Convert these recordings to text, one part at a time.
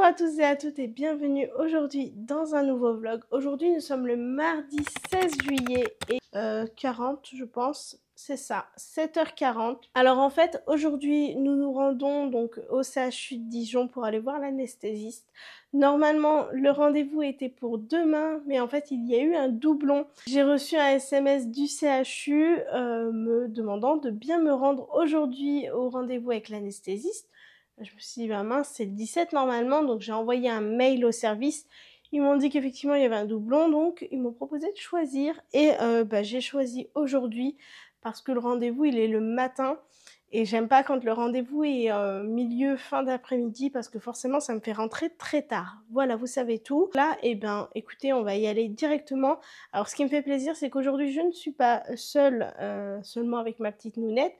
à tous et à toutes et bienvenue aujourd'hui dans un nouveau vlog. Aujourd'hui nous sommes le mardi 16 juillet et 40 je pense, c'est ça, 7h40. Alors en fait aujourd'hui nous nous rendons donc au CHU de Dijon pour aller voir l'anesthésiste. Normalement le rendez-vous était pour demain mais en fait il y a eu un doublon. J'ai reçu un SMS du CHU me demandant de bien me rendre aujourd'hui au rendez-vous avec l'anesthésiste. Je me suis dit, bah mince, c'est le 17 normalement, donc j'ai envoyé un mail au service. Ils m'ont dit qu'effectivement il y avait un doublon, donc ils m'ont proposé de choisir. Et j'ai choisi aujourd'hui parce que le rendez-vous il est le matin. Et j'aime pas quand le rendez-vous est milieu, fin d'après-midi, parce que forcément ça me fait rentrer très tard. Voilà, vous savez tout. Là, écoutez, on va y aller directement. Alors ce qui me fait plaisir, c'est qu'aujourd'hui je ne suis pas seule, seulement avec ma petite Nounette,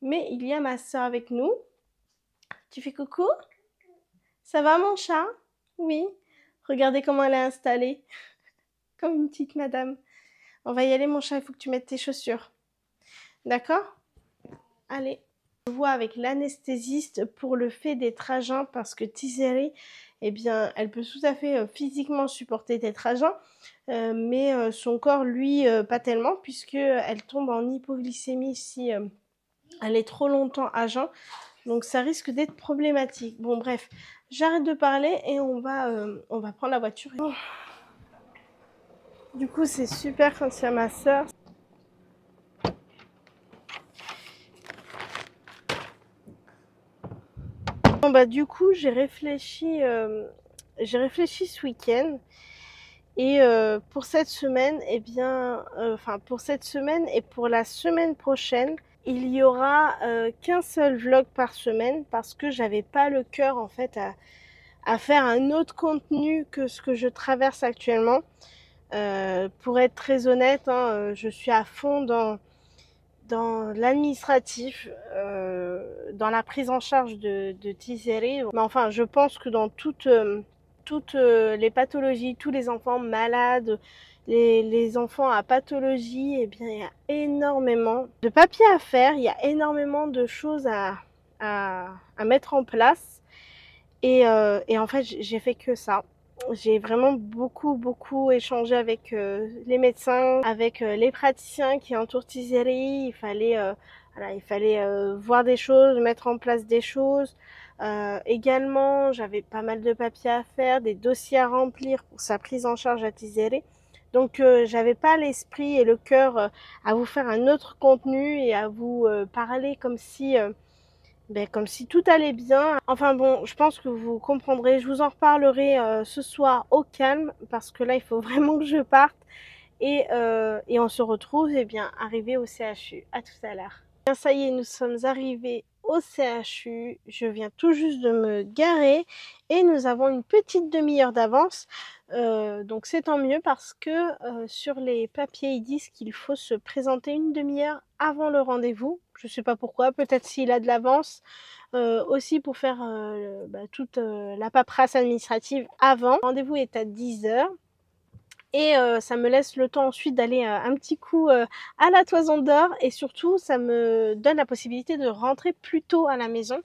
mais il y a ma soeur avec nous. Tu fais coucou? Ça va mon chat? Oui. Regardez comment elle est installée. Comme une petite madame. On va y aller mon chat, il faut que tu mettes tes chaussures. D'accord? Allez. Je vois avec l'anesthésiste pour le fait d'être à jeun parce que Tizeri, eh bien, elle peut tout à fait physiquement supporter d'être à jeun, mais son corps, lui, pas tellement puisqu'elle tombe en hypoglycémie si elle est trop longtemps à jeun. Donc ça risque d'être problématique. Bon bref, j'arrête de parler et on va prendre la voiture. Oh. Du coup c'est super quand il y a ma soeur. Bon bah du coup j'ai réfléchi ce week-end. Et pour cette semaine, pour cette semaine et pour la semaine prochaine, il y aura qu'un seul vlog par semaine parce que j'avais pas le cœur en fait à faire un autre contenu que ce que je traverse actuellement. Pour être très honnête, je suis à fond dans l'administratif, dans la prise en charge de Tizeri. Mais enfin, je pense que dans toutes les pathologies, tous les enfants malades, les enfants à pathologie, eh bien, il y a énormément de papier à faire, il y a énormément de choses à mettre en place. Et en fait, j'ai fait que ça. J'ai vraiment beaucoup échangé avec les médecins, avec les praticiens qui entourent Tizeri. Il fallait voir des choses, mettre en place des choses. Également, j'avais pas mal de papiers à faire, des dossiers à remplir pour sa prise en charge à Tizeri. Donc j'avais pas l'esprit et le cœur à vous faire un autre contenu et à vous parler comme si tout allait bien. Enfin bon, je pense que vous comprendrez. Je vous en reparlerai ce soir au calme parce que là, il faut vraiment que je parte. Et on se retrouve arrivé au CHU. À tout à l'heure. Ça y est, nous sommes arrivés au CHU. Je viens tout juste de me garer et nous avons une petite demi-heure d'avance. Donc c'est tant mieux parce que sur les papiers ils disent qu'il faut se présenter une demi-heure avant le rendez-vous. Je sais pas pourquoi, peut-être s'il a de l'avance. Aussi pour faire toute la paperasse administrative avant. Le rendez-vous est à 10h. Et ça me laisse le temps ensuite d'aller un petit coup à la Toison d'Or et surtout ça me donne la possibilité de rentrer plus tôt à la maison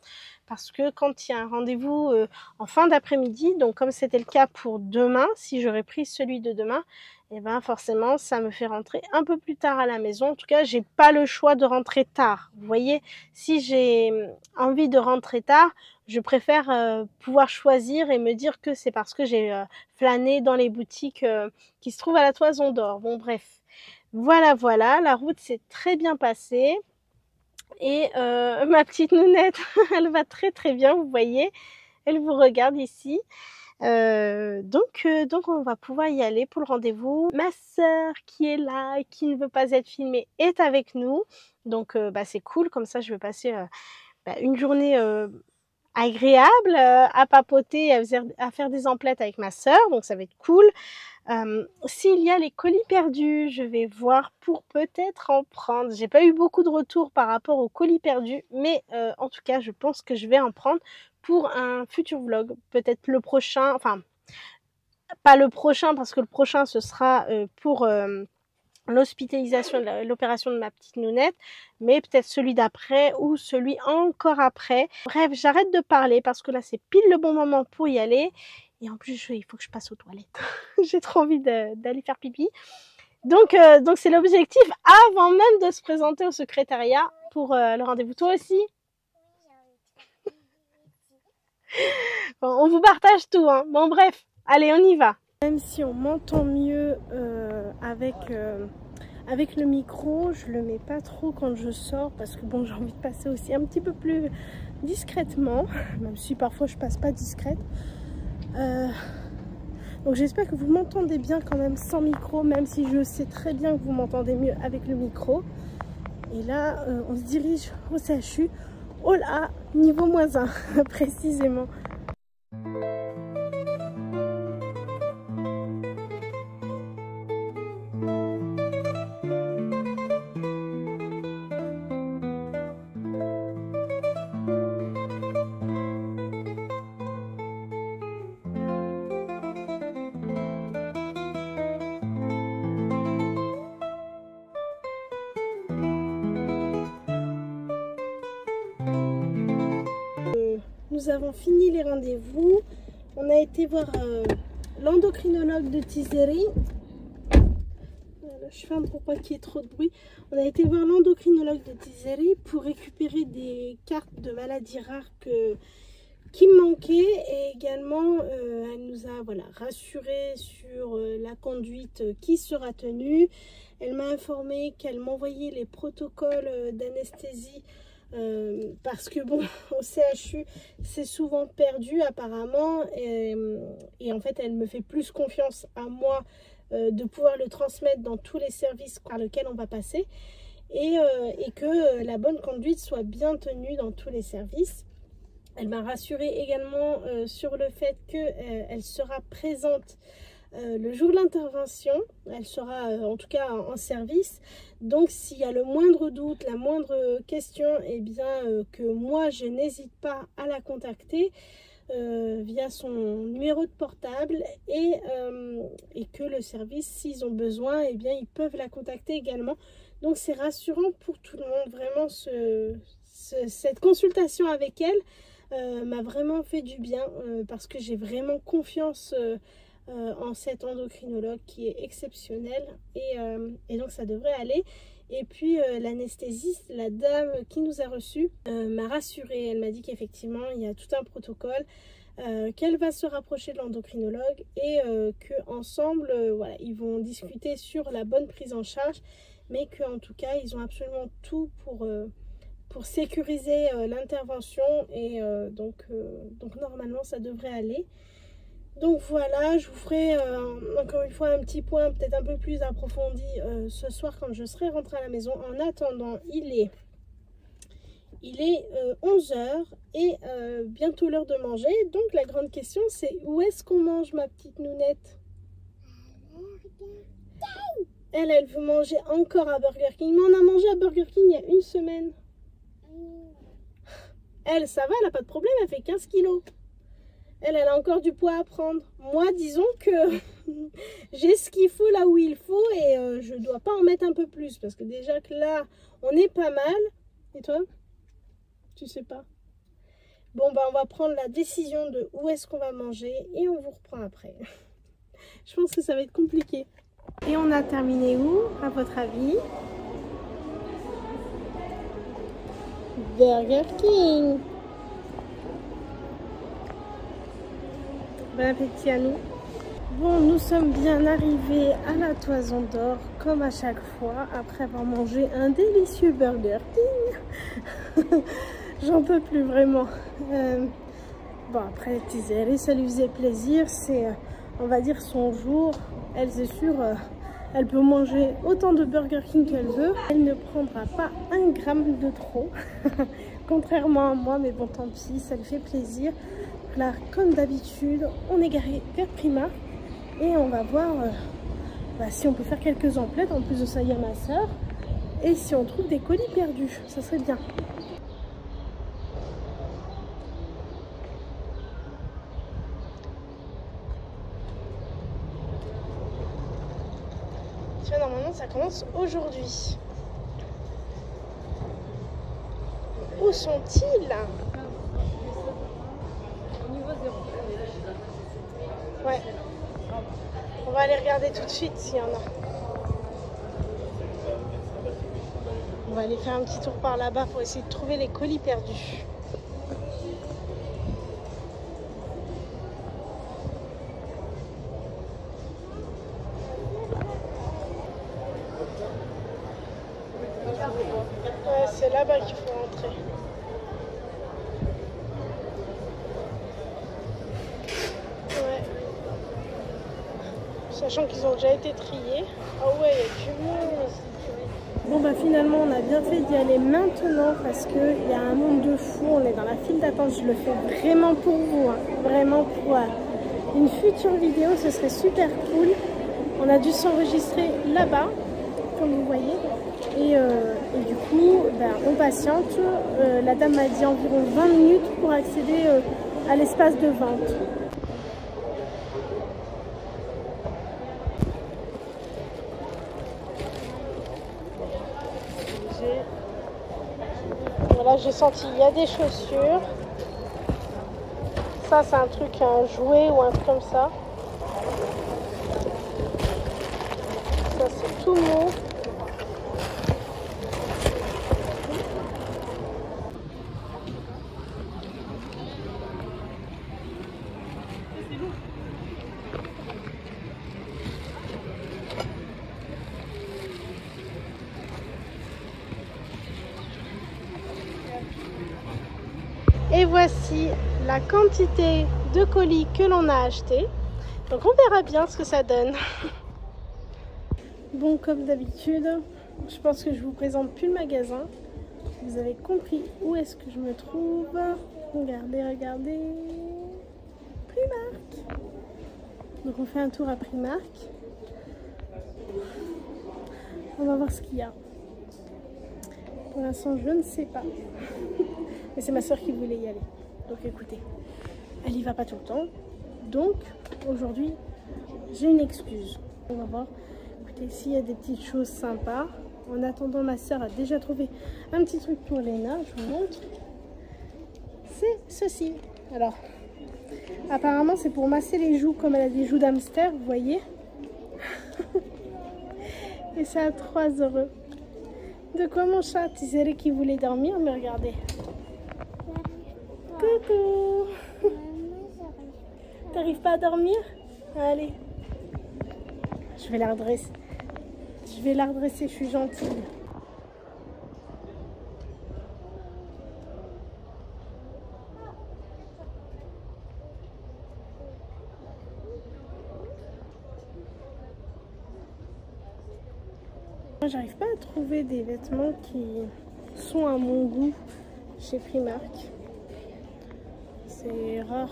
parce que quand il y a un rendez-vous en fin d'après-midi, donc comme c'était le cas pour demain, si j'aurais pris celui de demain, et ben forcément ça me fait rentrer un peu plus tard à la maison. En tout cas, j'ai pas le choix de rentrer tard. Vous voyez, si j'ai envie de rentrer tard, je préfère pouvoir choisir et me dire que c'est parce que j'ai flâné dans les boutiques qui se trouvent à la Toison d'Or. Bon bref, voilà, la route s'est très bien passée. Et ma petite Nounette, elle va très bien, vous voyez. Elle vous regarde ici. Donc on va pouvoir y aller pour le rendez-vous. Ma sœur qui est là et qui ne veut pas être filmée est avec nous. Donc c'est cool, comme ça je vais passer une journée agréable à papoter, à faire des emplettes avec ma sœur. Donc ça va être cool. S'il y a les colis perdus, je vais voir pour peut-être en prendre. J'ai pas eu beaucoup de retours par rapport aux colis perdus, mais en tout cas, je pense que je vais en prendre pour un futur vlog. Peut-être le prochain, enfin, pas le prochain parce que le prochain ce sera pour l'hospitalisation, l'opération de ma petite Nounette, mais peut-être celui d'après ou celui encore après. Bref, j'arrête de parler parce que là, c'est pile le bon moment pour y aller. Et en plus, il faut que je passe aux toilettes. J'ai trop envie d'aller faire pipi. Donc c'est l'objectif avant même de se présenter au secrétariat pour le rendez-vous. Toi aussi? Bon, on vous partage tout, hein. Bon, bref, allez, on y va. Même si on m'entend mieux avec le micro, je le mets pas trop quand je sors parce que bon, j'ai envie de passer aussi un petit peu plus discrètement, même si parfois je passe pas discrète. Donc j'espère que vous m'entendez bien quand même sans micro, même si je sais très bien que vous m'entendez mieux avec le micro. Et là, on se dirige au CHU. Oh là, niveau -1, précisément. Nous avons fini les rendez-vous. On a été voir l'endocrinologue de Tizeri. Voilà, je ferme pour pas qu'il y ait trop de bruit. On a été voir l'endocrinologue de Tizeri pour récupérer des cartes de maladies rares qui me manquaient. Et également, elle nous a rassuré sur la conduite qui sera tenue. Elle m'a informé qu'elle m'envoyait les protocoles d'anesthésie. Parce que bon, au CHU c'est souvent perdu apparemment et en fait elle me fait plus confiance à moi de pouvoir le transmettre dans tous les services par lesquels on va passer et que la bonne conduite soit bien tenue dans tous les services. Elle m'a rassurée également sur le fait qu'elle sera présente le jour de l'intervention. Elle sera en tout cas en service. Donc s'il y a le moindre doute, la moindre question, eh bien que moi je n'hésite pas à la contacter via son numéro de portable et que le service, s'ils ont besoin, eh bien ils peuvent la contacter également. Donc c'est rassurant pour tout le monde. Vraiment cette consultation avec elle m'a vraiment fait du bien parce que j'ai vraiment confiance en cet endocrinologue qui est exceptionnel et donc ça devrait aller. Et puis l'anesthésiste, la dame qui nous a reçus m'a rassurée. Elle m'a dit qu'effectivement il y a tout un protocole, qu'elle va se rapprocher de l'endocrinologue et qu'ensemble voilà, ils vont discuter sur la bonne prise en charge, mais qu'en tout cas ils ont absolument tout pour sécuriser l'intervention et donc normalement ça devrait aller. Donc voilà, je vous ferai encore une fois un petit point peut-être un peu plus approfondi ce soir quand je serai rentrée à la maison. En attendant, il est 11 h et bientôt l'heure de manger. Donc la grande question c'est où est-ce qu'on mange ma petite Nounette? Elle veut manger encore à Burger King. Mais on a mangé à Burger King il y a une semaine. Elle, ça va, elle n'a pas de problème, elle fait 15 kilos. Elle a encore du poids à prendre. Moi, disons que j'ai ce qu'il faut là où il faut et je ne dois pas en mettre un peu plus. Parce que déjà que là, on est pas mal. Et toi? Tu sais pas? Bon, bah on va prendre la décision de où est-ce qu'on va manger et on vous reprend après. Je pense que ça va être compliqué. Et on a terminé où, à votre avis? Burger King. Bon appétit à nous. Bon, nous sommes bien arrivés à la Toison d'Or, comme à chaque fois, après avoir mangé un délicieux Burger King. J'en peux plus vraiment. Bon, après Tizeri, ça lui faisait plaisir. C'est, on va dire, son jour. Elle, c'est sûr, elle peut manger autant de Burger King qu'elle veut. Elle ne prendra pas un gramme de trop. Contrairement à moi, mais bon, tant pis, ça lui fait plaisir. Là, comme d'habitude, on est garé vers Primark et on va voir si on peut faire quelques emplettes. En plus de ça, il y a ma soeur. Et si on trouve des colis perdus, ça serait bien. Tu vois, normalement, ça commence aujourd'hui. Où sont-ils? Ouais. On va aller regarder tout de suite s'il y en a. On va aller faire un petit tour par là-bas pour essayer de trouver les colis perdus. Ouais, c'est là-bas qu'il faut rentrer. Ouais. Sachant qu'ils ont déjà été triés. Ah ouais, il y a du monde. Bon bah finalement on a bien fait d'y aller maintenant parce qu'il y a un monde de fou, on est dans la file d'attente, je le fais vraiment pour vous, hein. Vraiment pour une future vidéo, ce serait super cool. On a dû s'enregistrer là-bas, comme vous voyez, et du coup bah, on patiente. La dame m'a dit environ 20 minutes pour accéder à l'espace de vente. Voilà, j'ai senti, il y a des chaussures. Ça, c'est un truc, un jouet ou un truc comme ça. Ça, c'est tout mou. Et voici la quantité de colis que l'on a acheté. Donc on verra bien ce que ça donne. Bon, comme d'habitude, je pense que je vous présente plus le magasin. Vous avez compris où est-ce que je me trouve. Regardez, regardez. Primark. Donc on fait un tour à Primark. On va voir ce qu'il y a. Pour l'instant, je ne sais pas. Mais c'est ma soeur qui voulait y aller. Donc écoutez, elle y va pas tout le temps. Donc aujourd'hui, j'ai une excuse. On va voir. Écoutez, s'il y a des petites choses sympas. En attendant, ma soeur a déjà trouvé un petit truc pour Léna. Je vous montre. C'est ceci. Alors, apparemment, c'est pour masser les joues comme elle a des joues d'hamster, vous voyez. Et c'est à 3 €. De quoi mon chat Tizere qui voulait dormir, mais regardez. Coucou. T'arrives pas à dormir? Allez. Je vais la redresser. Je suis gentille. Moi, j'arrive pas à trouver des vêtements qui sont à mon goût chez Primark. C'est rare,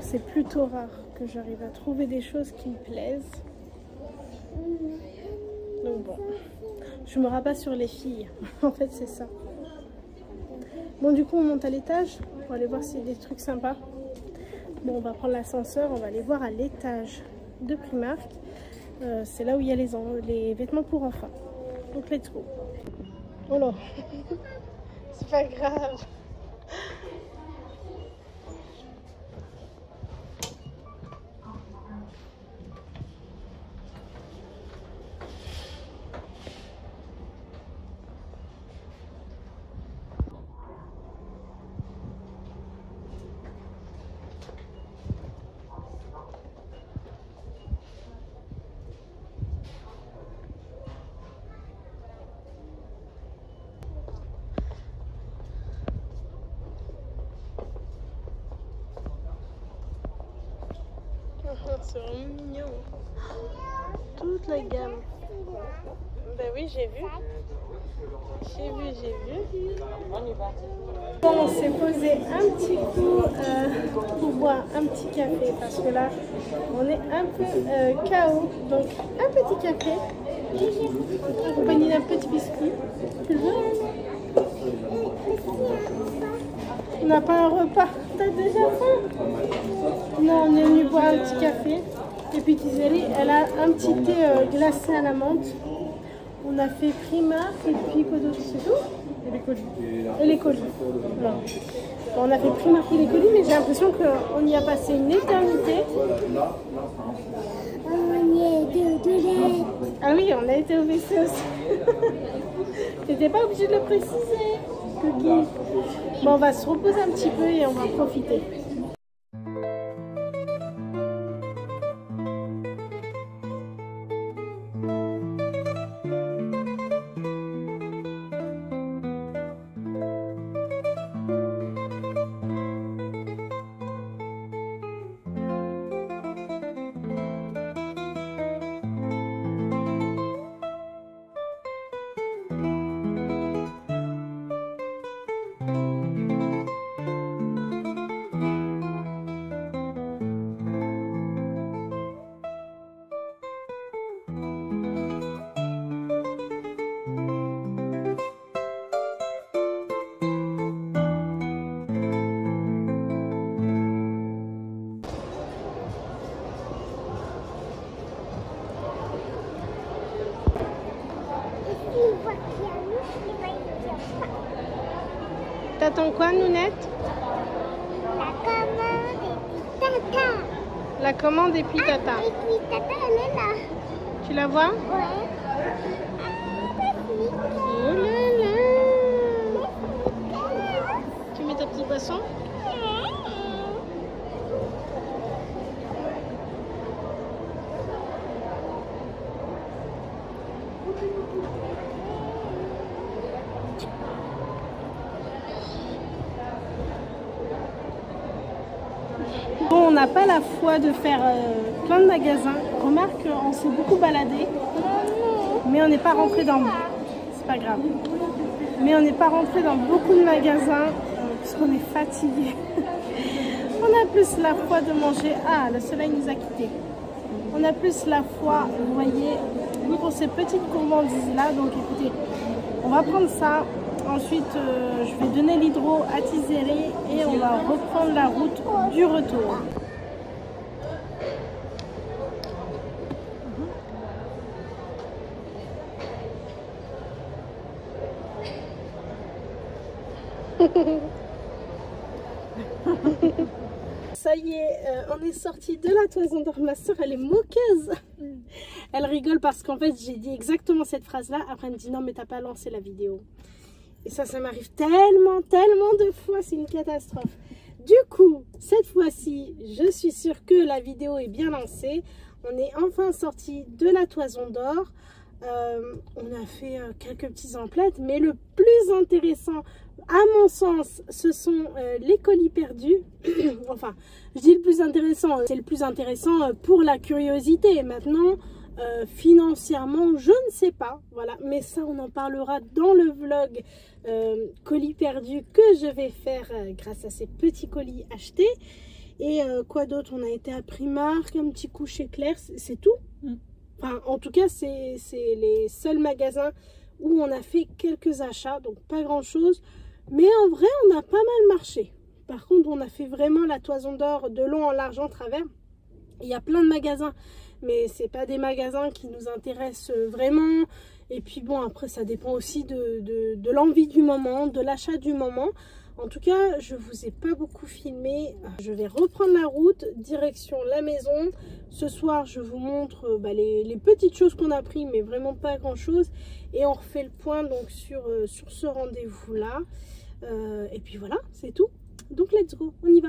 c'est plutôt rare que j'arrive à trouver des choses qui me plaisent. Donc bon, je me rabats sur les filles. En fait, c'est ça. Bon, du coup, on monte à l'étage pour aller voir s'il y a des trucs sympas. Bon, on va prendre l'ascenseur, on va aller voir à l'étage de Primark. C'est là où il y a les vêtements pour enfants. Donc, let's go. Oh là, c'est pas grave. C'est vraiment mignon. Toute la gamme. Ben oui, j'ai vu. J'ai vu. Bon, on s'est posé un petit coup pour boire un petit café parce que là, on est un peu KO. Donc, un petit café accompagné d'un petit biscuit. Tu le veux? On n'a pas un repas. T'as déjà faim? Non, on est venu boire un petit café. Et puis Tizere, elle a un petit thé glacé à la menthe. On a fait Primark et puis quoi d'autre, c'est tout? Et les colis. Et les colis. Voilà. Bon, on a fait Primark et les colis, mais j'ai l'impression qu'on y a passé une éternité. Ah oui, on a été au WC aussi. T'étais pas obligé de le préciser, Cookie. Bon, on va se reposer un petit peu et on va profiter. T'attends quoi, Nounette? La commande et puis Tata. Et puis Tata, elle est là. Tu la vois? Ouais. Oh là là! Tu mets ta petite boisson? Bon, on n'a pas la foi de faire plein de magasins. Remarque, on s'est beaucoup baladé, mais on n'est pas rentré dans... C'est pas grave. Mais on n'est pas rentré dans beaucoup de magasins parce qu'on est fatigué. On a plus la foi de manger... Ah, le soleil nous a quittés. On a plus la foi, vous voyez, pour ces petites gourmandises-là. Donc écoutez, on va prendre ça. Ensuite, je vais donner l'hydro à Tizeri et on va reprendre la route du retour. Ça y est, on est sorti de la toison d'or. Ma soeur, elle est moqueuse. Elle rigole parce qu'en fait, j'ai dit exactement cette phrase-là. Après, elle me dit non, mais t'as pas lancé la vidéo. Et ça m'arrive tellement de fois. C'est une catastrophe. Du coup, cette fois-ci, je suis sûre que la vidéo est bien lancée. On est enfin sorti de la toison d'or. On a fait quelques petits emplettes, mais le plus intéressant, à mon sens, ce sont les colis perdus. Enfin, je dis le plus intéressant, c'est le plus intéressant pour la curiosité. Maintenant, financièrement, je ne sais pas. Voilà, mais ça, on en parlera dans le vlog colis perdus que je vais faire grâce à ces petits colis achetés. Et quoi d'autre? On a été à Primark, un petit coup chez Claire, c'est tout. Enfin, en tout cas, c'est les seuls magasins où on a fait quelques achats, donc pas grand chose. Mais en vrai, on a pas mal marché. Par contre, on a fait vraiment la toison d'or de long en large en travers. Il y a plein de magasins, mais c'est pas des magasins qui nous intéressent vraiment. Et puis bon, après, ça dépend aussi de l'envie du moment, de l'achat du moment. En tout cas, je vous ai pas beaucoup filmé. Je vais reprendre la route, direction la maison. Ce soir, je vous montre les petites choses qu'on a pris, mais vraiment pas grand chose. Et on refait le point donc sur ce rendez-vous-là. Et puis voilà, c'est tout. Donc let's go, on y va.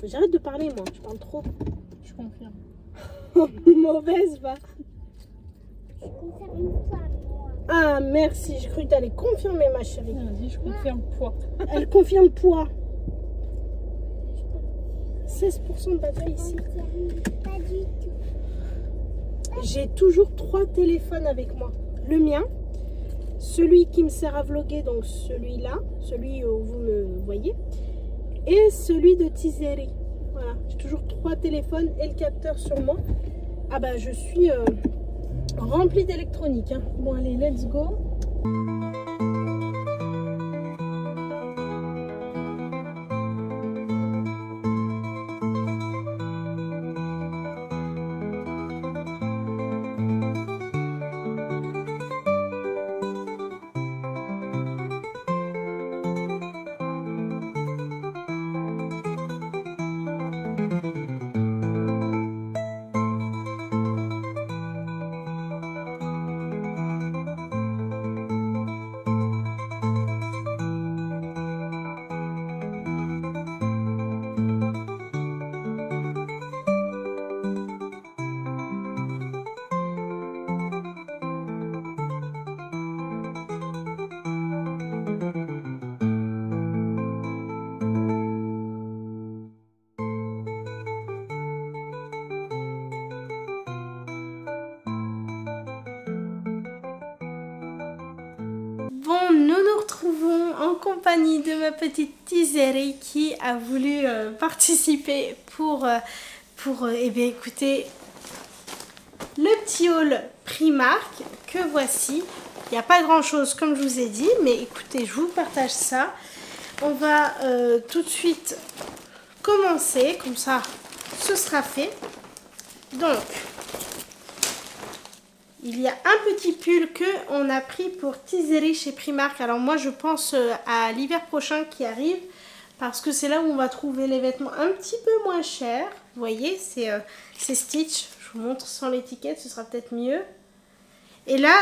J'arrête de parler, moi, je parle trop. Je confirme. Mauvaise, va. Je confirme pas, moi. Ah, merci, je croyais que tu allais confirmer, ma chérie. Vas-y, je confirme poids. Elle confirme poids. 16% de batterie ici. Pas du tout. J'ai toujours 3 téléphones avec moi. Le mien, celui qui me sert à vlogger, donc celui-là, celui où vous me voyez, et celui de Tizeri. Voilà, j'ai toujours 3 téléphones et le capteur sur moi. Ah bah je suis remplie d'électronique. Hein. Bon allez, let's go. compagnie de ma petite Tizeri qui a voulu participer pour eh bien, écoutez, le petit haul Primark que voici. Il n'y a pas grand chose comme je vous ai dit, mais écoutez, je vous partage ça. On va tout de suite commencer, comme ça ce sera fait. Donc, il y a un petit pull que on a pris pour Tizeri chez Primark. Alors moi je pense à l'hiver prochain qui arrive, parce que c'est là où on va trouver les vêtements un petit peu moins chers. Vous voyez, c'est Stitch. Je vous montre sans l'étiquette, ce sera peut-être mieux. Et là,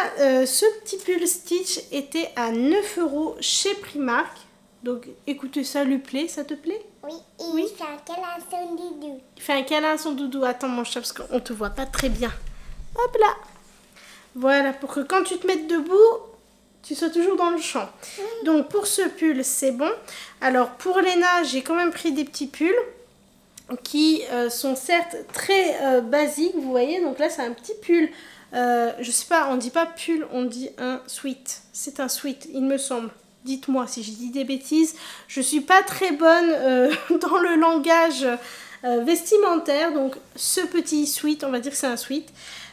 ce petit pull Stitch était à 9 € chez Primark. Donc écoutez, ça lui plaît, ça te plaît? Oui, et Oui. il fait un câlin à son doudou. Il fait un câlin à son doudou. Attends mon chat, parce qu'on te voit pas très bien. Hop là. Voilà, pour que quand tu te mettes debout, tu sois toujours dans le champ. Donc pour ce pull, c'est bon. Alors pour Léna, j'ai quand même pris des petits pulls qui sont certes très basiques, vous voyez. Donc là, c'est un petit pull. Je sais pas, on dit pas pull, on dit un sweat. C'est un sweat, il me semble. Dites-moi si je dis des bêtises. Je suis pas très bonne dans le langage vestimentaire. Donc ce petit sweat, on va dire que c'est un sweat.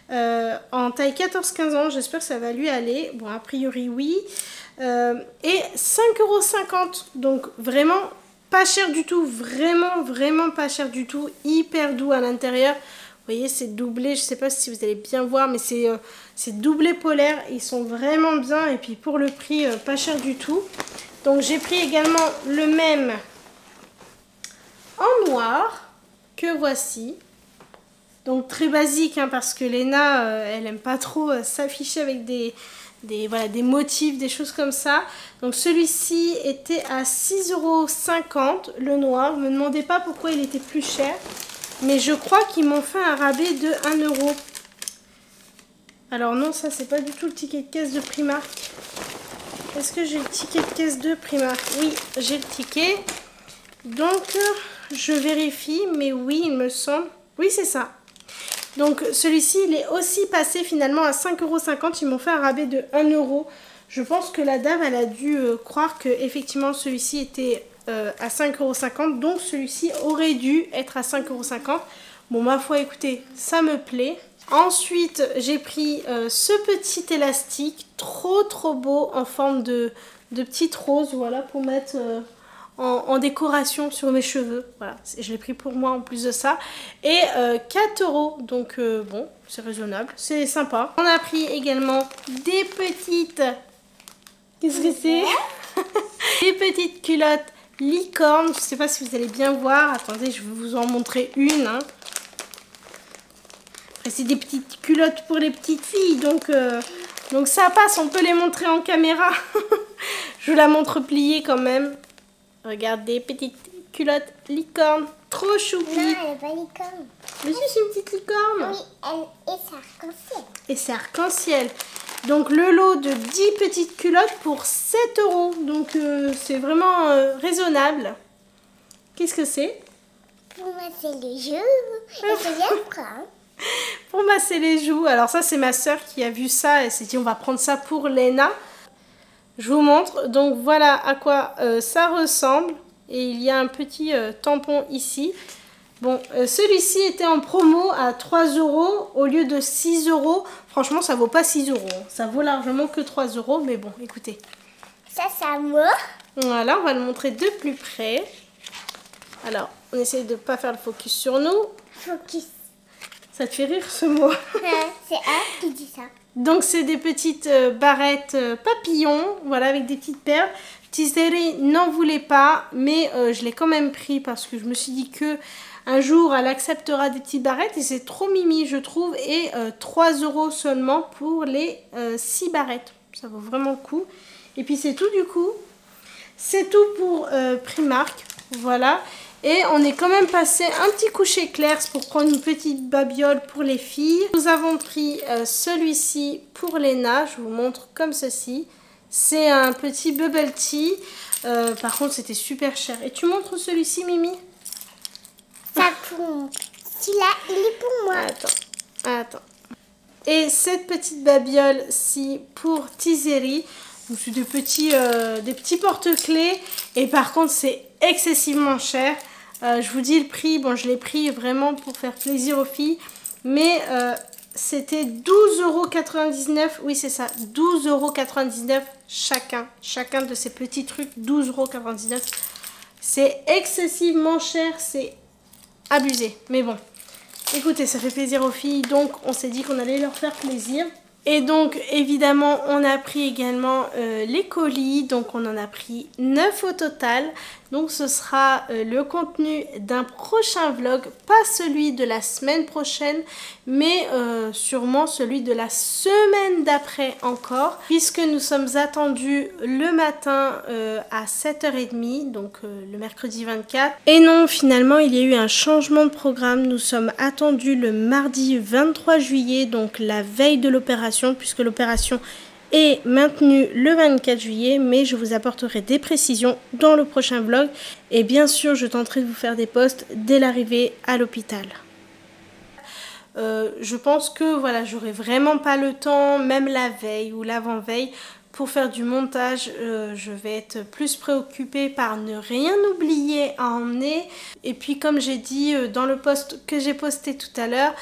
En taille 14-15 ans, j'espère que ça va lui aller. Bon, a priori oui. Et 5,50 €. Donc vraiment pas cher du tout. Vraiment pas cher du tout. Hyper doux à l'intérieur. Vous voyez, c'est doublé. Je sais pas si vous allez bien voir, mais c'est doublé polaire. Ils sont vraiment bien. Et puis pour le prix, pas cher du tout. Donc j'ai pris également le même en noir que voici. Donc très basique, hein, parce que Léna, elle aime pas trop s'afficher avec des motifs, des choses comme ça. Donc celui-ci était à 6,50 € le noir. Ne me demandez pas pourquoi il était plus cher. Mais je crois qu'ils m'ont fait un rabais de 1 €. Alors non, ça c'est pas du tout le ticket de caisse de Primark. Est-ce que j'ai le ticket de caisse de Primark? Oui, j'ai le ticket. Donc je vérifie, mais oui, il me semble. Oui, c'est ça. Donc celui-ci, il est aussi passé finalement à 5,50 €. Ils m'ont fait un rabais de 1 €. Je pense que la dame, elle a dû croire que effectivement celui-ci était à 5,50 €. Donc celui-ci aurait dû être à 5,50 €. Bon, ma foi, écoutez, ça me plaît. Ensuite, j'ai pris ce petit élastique trop beau en forme de petite rose, voilà, pour mettre en décoration sur mes cheveux. Voilà, je l'ai pris pour moi en plus de ça. Et 4 €, donc bon, c'est raisonnable, c'est sympa. On a pris également des petites... Qu'est-ce que c'est? Des petites culottes licorne. Je sais pas si vous allez bien voir. Attendez, je vais vous en montrer une. Hein. C'est des petites culottes pour les petites filles, donc ça passe, on peut les montrer en caméra. Je vous la montre pliée quand même. Regardez, petite culotte licorne, trop choupi. Non, elle n'est pas licorne. Mais si, c'est une petite licorne. Oui, et c'est arc-en-ciel. Et c'est arc-en-ciel. Donc le lot de 10 petites culottes pour 7 €. Donc c'est vraiment raisonnable. Qu'est-ce que c'est? Pour masser les joues. Et c'est bien prendre. Pour masser les joues. Alors ça, c'est ma soeur qui a vu ça et s'est dit on va prendre ça pour Léna. Je vous montre. Donc voilà à quoi ça ressemble. Et il y a un petit tampon ici. Bon, celui-ci était en promo à 3 € au lieu de 6 €. Franchement, ça vaut pas 6 €. Ça vaut largement que 3 €. Mais bon, écoutez. Ça, c'est moi. Voilà, on va le montrer de plus près. Alors, on essaye de ne pas faire le focus sur nous. Focus. Ça te fait rire ce mot? C'est elle qui dit ça. Donc c'est des petites barrettes papillons, voilà, avec des petites perles. Tizeri n'en voulait pas, mais je l'ai quand même pris parce que je me suis dit que un jour elle acceptera des petites barrettes et c'est trop mimi je trouve. Et 3 € seulement pour les 6 barrettes, ça vaut vraiment le coup. Et puis c'est tout du coup, c'est tout pour Primark, voilà. Et on est quand même passé un petit coup chez Claire's pour prendre une petite babiole pour les filles. Nous avons pris celui-ci pour Léna. Je vous montre comme ceci. C'est un petit bubble tea. Par contre, c'était super cher. Et tu montres celui-ci, Mimi? Ça pour... Celui-là, il est pour moi. Attends. Et cette petite babiole-ci pour Tizeri. Donc c'est des petits porte-clés. Et par contre, c'est excessivement cher. Je vous dis le prix. Bon, je l'ai pris vraiment pour faire plaisir aux filles. Mais c'était 12,99 €. Oui, c'est ça. 12,99 € chacun. Chacun de ces petits trucs. 12,99 €. C'est excessivement cher. C'est abusé. Mais bon. Écoutez, ça fait plaisir aux filles. Donc, on s'est dit qu'on allait leur faire plaisir. Et donc, évidemment, on a pris également les colis. Donc, on en a pris 9 au total. Donc, ce sera le contenu d'un prochain vlog. Pas celui de la semaine prochaine, mais sûrement celui de la semaine d'après encore. Puisque nous sommes attendus le matin à 7h30, donc le mercredi 24. Et non, finalement, il y a eu un changement de programme. Nous sommes attendus le mardi 23 juillet, donc la veille de l'opération, puisque l'opération est maintenue le 24 juillet, mais je vous apporterai des précisions dans le prochain vlog. Et bien sûr, je tenterai de vous faire des posts dès l'arrivée à l'hôpital. Je pense que voilà, j'aurai vraiment pas le temps, même la veille ou l'avant-veille, pour faire du montage. Je vais être plus préoccupée par ne rien oublier à emmener. Et puis comme j'ai dit dans le post que j'ai posté tout à l'heure,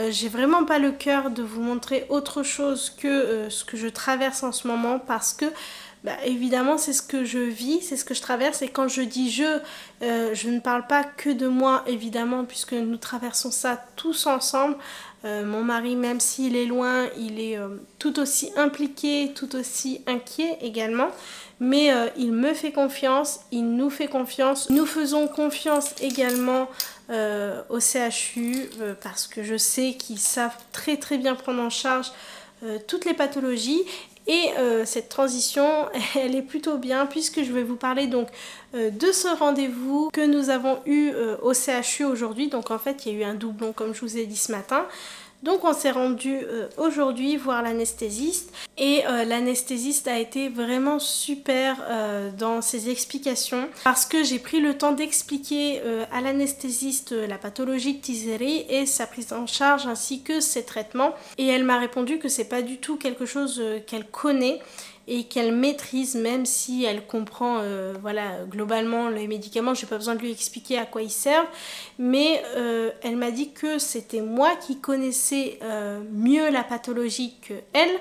j'ai vraiment pas le cœur de vous montrer autre chose que ce que je traverse en ce moment, parce que évidemment c'est ce que je vis, c'est ce que je traverse. Et quand je dis je ne parle pas que de moi évidemment, puisque nous traversons ça tous ensemble. Mon mari, même s'il est loin, il est tout aussi impliqué, tout aussi inquiet également. Mais il me fait confiance, il nous fait confiance. Nous faisons confiance également au CHU parce que je sais qu'ils savent très très bien prendre en charge toutes les pathologies. Et cette transition, elle est plutôt bien, puisque je vais vous parler donc de ce rendez-vous que nous avons eu au CHU aujourd'hui. Donc en fait, il y a eu un doublon, comme je vous ai dit ce matin. Donc on s'est rendu aujourd'hui voir l'anesthésiste. Et l'anesthésiste a été vraiment super dans ses explications, parce que j'ai pris le temps d'expliquer à l'anesthésiste la pathologie de Tizeri et sa prise en charge ainsi que ses traitements. Et elle m'a répondu que c'est pas du tout quelque chose qu'elle connaît et qu'elle maîtrise, même si elle comprend voilà, globalement les médicaments. J'ai pas besoin de lui expliquer à quoi ils servent, mais elle m'a dit que c'était moi qui connaissais mieux la pathologie que elle,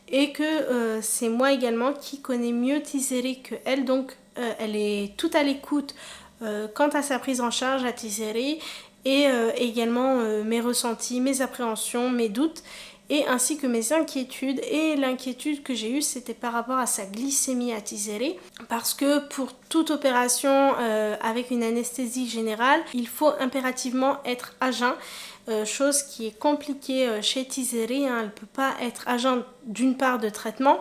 et que c'est moi également qui connais mieux Tizeri que elle. Donc elle est tout à l'écoute quant à sa prise en charge à Tizeri, et également mes ressentis, mes appréhensions, mes doutes, et ainsi que mes inquiétudes. Et l'inquiétude que j'ai eue, c'était par rapport à sa glycémie à Tizeri, parce que pour toute opération avec une anesthésie générale, il faut impérativement être à jeun. Chose qui est compliquée chez Tizeri, hein. Elle ne peut pas être à jeun d'une part de traitement,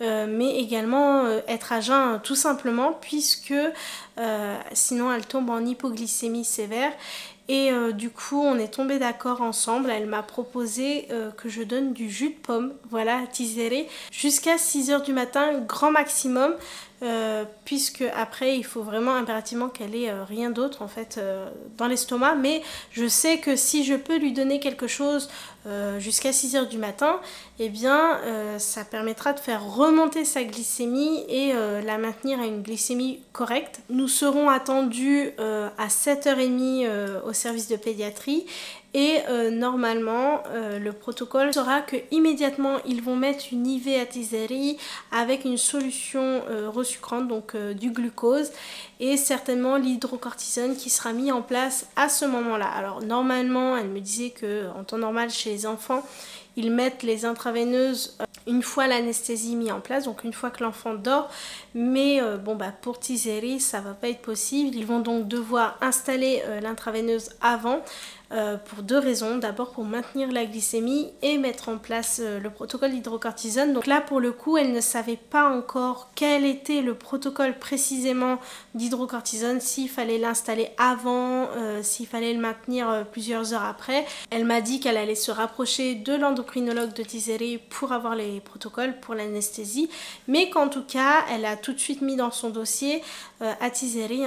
mais également être à jeun tout simplement, puisque sinon elle tombe en hypoglycémie sévère. Et du coup on est tombé d'accord ensemble. Elle m'a proposé que je donne du jus de pomme, voilà, à Tizeri, jusqu'à 6 h du matin grand maximum, puisque après il faut vraiment impérativement qu'elle ait rien d'autre en fait dans l'estomac. Mais je sais que si je peux lui donner quelque chose jusqu'à 6 h du matin, eh bien ça permettra de faire remonter sa glycémie et la maintenir à une glycémie correcte. Nous serons attendus à 7h30 au service de pédiatrie. Et normalement, le protocole sera que immédiatement ils vont mettre une IV à Tizeri avec une solution resucrante, donc du glucose, et certainement l'hydrocortisone qui sera mis en place à ce moment-là. Alors normalement, elle me disait que en temps normal chez les enfants, ils mettent les intraveineuses une fois l'anesthésie mise en place, donc une fois que l'enfant dort. Mais bon pour Tizeri, ça va pas être possible. Ils vont donc devoir installer l'intraveineuse avant. Pour deux raisons. D'abord pour maintenir la glycémie et mettre en place le protocole d'hydrocortisone. Donc là pour le coup elle ne savait pas encore quel était le protocole précisément d'hydrocortisone, s'il fallait l'installer avant, s'il fallait le maintenir plusieurs heures après. Elle m'a dit qu'elle allait se rapprocher de l'endocrinologue de Tizeri pour avoir les protocoles pour l'anesthésie, mais qu'en tout cas elle a tout de suite mis dans son dossier à Tizeri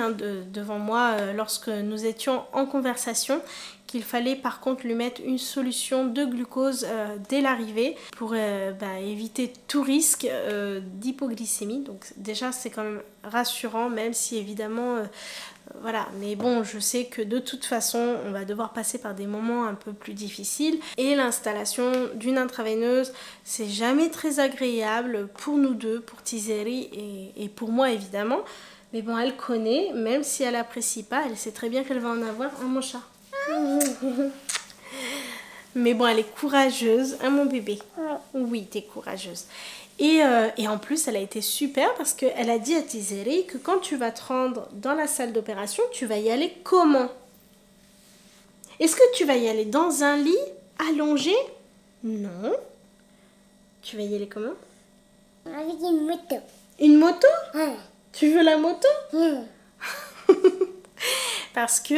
devant moi lorsque nous étions en conversation, qu'il fallait par contre lui mettre une solution de glucose dès l'arrivée pour éviter tout risque d'hypoglycémie. Donc déjà c'est quand même rassurant, même si évidemment voilà, mais bon, je sais que de toute façon on va devoir passer par des moments un peu plus difficiles et l'installation d'une intraveineuse c'est jamais très agréable pour nous deux, pour Tizeri et pour moi évidemment. Mais bon, elle connaît, même si elle apprécie pas, elle sait très bien qu'elle va en avoir un, mon chat. Mais bon, elle est courageuse, hein mon bébé? Oui, t'es courageuse. Et en plus, elle a été super parce qu'elle a dit à Tizeri que quand tu vas te rendre dans la salle d'opération, tu vas y aller comment? Est-ce que tu vas y aller dans un lit, allongé? Non. Tu vas y aller comment? Avec une moto. Une moto? Ouais. Tu veux la moto? Ouais. Parce que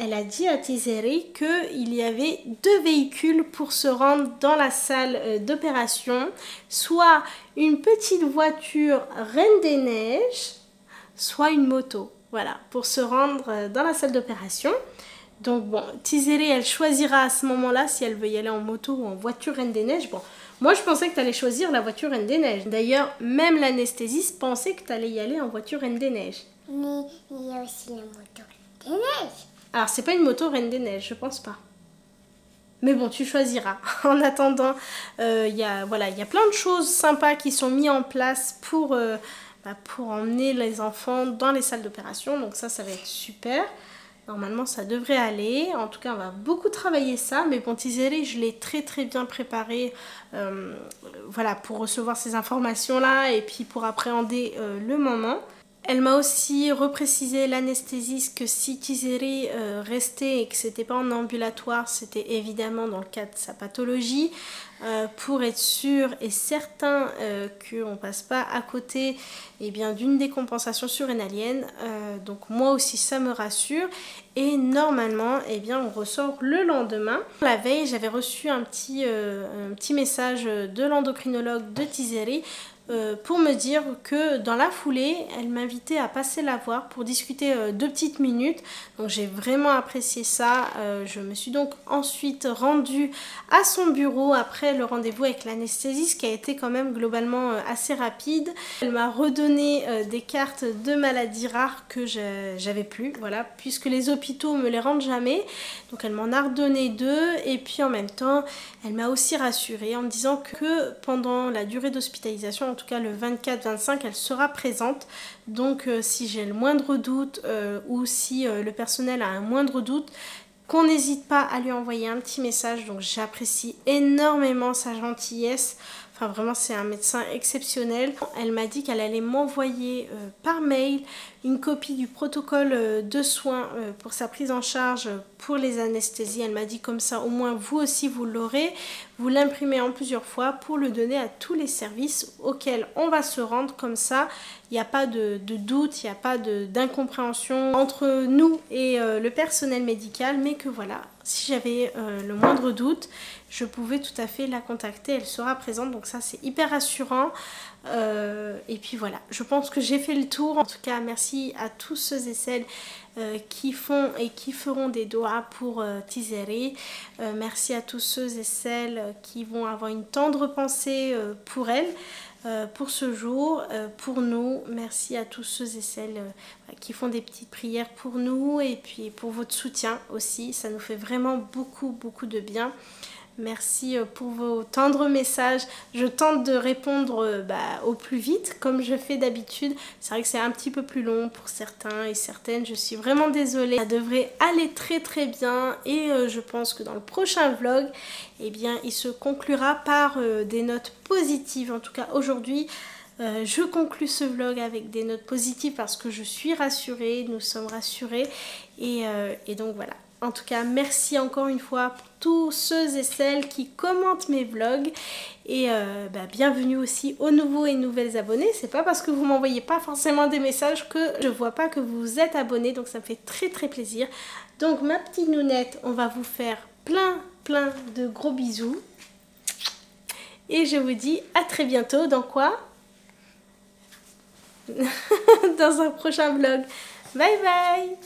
elle a dit à Tizeri qu'il y avait 2 véhicules pour se rendre dans la salle d'opération, soit une petite voiture Reine des Neiges, soit une moto, voilà, pour se rendre dans la salle d'opération. Donc bon, Tizeri, elle choisira à ce moment-là si elle veut y aller en moto ou en voiture Reine des Neiges. Bon, moi je pensais que tu allais choisir la voiture Reine des Neiges. D'ailleurs, même l'anesthésiste pensait que tu allais y aller en voiture Reine des Neiges. Mais il y a aussi la moto des neiges. Alors, c'est pas une moto Reine des Neiges, je pense pas. Mais bon, tu choisiras. En attendant, il y a plein de choses sympas qui sont mises en place pour emmener les enfants dans les salles d'opération. Donc ça va être super. Normalement, ça devrait aller. En tout cas, on va beaucoup travailler ça. Mais bon, Tizeri, je l'ai très très bien préparé pour recevoir ces informations-là et puis pour appréhender le moment. Elle m'a aussi reprécisé, l'anesthésiste, que si Tizeri restait et que c'était pas en ambulatoire, c'était évidemment dans le cas de sa pathologie, pour être sûr et certain qu'on ne passe pas à côté d'une décompensation surrénalienne. Donc moi aussi ça me rassure et normalement on ressort le lendemain. La veille j'avais reçu un petit message de l'endocrinologue de Tizeri pour me dire que dans la foulée, elle m'invitait à passer la voir pour discuter 2 petites minutes. Donc j'ai vraiment apprécié ça. Je me suis donc ensuite rendue à son bureau après le rendez-vous avec l'anesthésiste qui a été quand même globalement assez rapide. Elle m'a redonné des cartes de maladies rares que j'avais plus, voilà, puisque les hôpitaux me les rendent jamais. Donc elle m'en a redonné 2 et puis en même temps, elle m'a aussi rassurée en me disant que pendant la durée d'hospitalisation, en tout cas le 24-25, elle sera présente. Donc si j'ai le moindre doute ou si le personnel a un moindre doute, qu'on n'hésite pas à lui envoyer un petit message. Donc j'apprécie énormément sa gentillesse. Enfin vraiment c'est un médecin exceptionnel. Elle m'a dit qu'elle allait m'envoyer par mail une copie du protocole de soins pour sa prise en charge pour les anesthésies. Elle m'a dit comme ça au moins vous aussi vous l'aurez. Vous l'imprimez en plusieurs fois pour le donner à tous les services auxquels on va se rendre. Comme ça il n'y a pas de doute, il n'y a pas d'incompréhension entre nous et le personnel médical. Mais que voilà, si j'avais le moindre doute, je pouvais tout à fait la contacter, elle sera présente, donc ça c'est hyper rassurant. Et puis voilà, je pense que j'ai fait le tour. En tout cas, merci à tous ceux et celles qui font et qui feront des doigts pour Tizeri. Merci à tous ceux et celles qui vont avoir une tendre pensée pour elle. Pour ce jour, pour nous, merci à tous ceux et celles qui font des petites prières pour nous et puis pour votre soutien aussi, ça nous fait vraiment beaucoup de bien. Merci pour vos tendres messages. Je tente de répondre au plus vite comme je fais d'habitude. C'est vrai que c'est un petit peu plus long pour certains et certaines. Je suis vraiment désolée. Ça devrait aller très bien et je pense que dans le prochain vlog, il se conclura par des notes positives. En tout cas aujourd'hui, je conclus ce vlog avec des notes positives parce que je suis rassurée, nous sommes rassurés et donc voilà. En tout cas, merci encore une fois pour tous ceux et celles qui commentent mes vlogs et bienvenue aussi aux nouveaux et nouvelles abonnés. C'est pas parce que vous m'envoyez pas forcément des messages que je vois pas que vous êtes abonnés, donc ça me fait très plaisir. Donc ma petite nounette, on va vous faire plein de gros bisous et je vous dis à très bientôt. Dans quoi? Dans un prochain vlog. Bye bye.